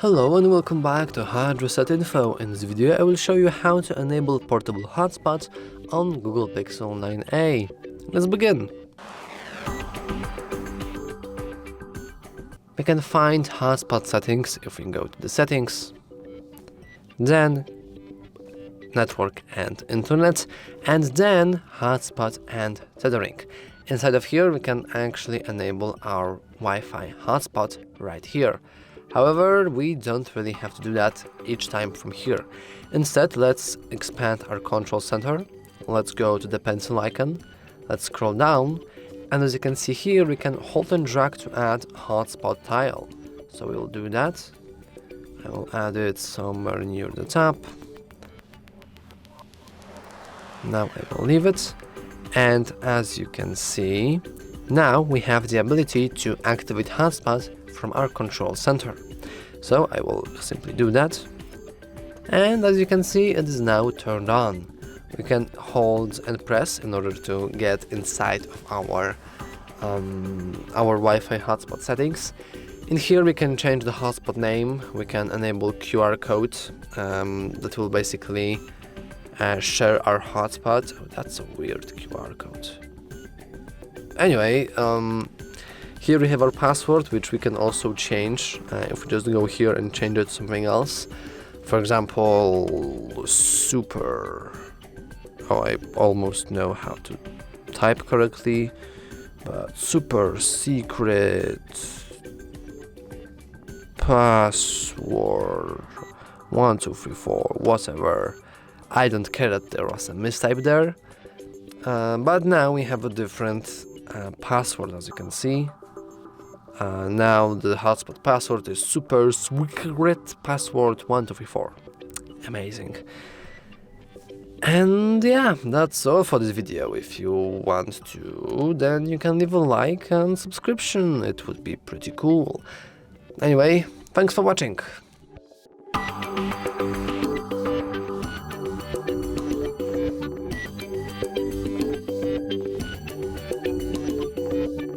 Hello and welcome back to HardReset.Info. In this video I will show you how to enable portable hotspots on Google Pixel 9a. Let's begin. We can find hotspot settings if we go to the settings, then network and internet, and then hotspot and tethering. Inside of here we can actually enable our Wi-Fi hotspot right here. However, we don't really have to do that each time from here. Instead, let's expand our control center. Let's go to the pencil icon. Let's scroll down. And as you can see here, we can hold and drag to add hotspot tile. So we'll do that. I will add it somewhere near the top. Now I will leave it. And as you can see, now we have the ability to activate hotspot from our control center. So I will simply do that, and as you can see, it is now turned on. We can hold and press in order to get inside of our Wi-Fi hotspot settings. In here we can change the hotspot name. We can enable QR code that will basically share our hotspot. Oh, that's a weird QR code. Anyway, here we have our password, which we can also change if we just go here and change it to something else. For example, super. Oh, I almost know how to type correctly, but super secret password 1234, whatever. I don't care that there was a mistype there, but now we have a different password, as you can see. Now the hotspot password is super secret password 1234. Amazing. And yeah, that's all for this video. If you want to, then you can leave a like and subscription. It would be pretty cool. Anyway, thanks for watching.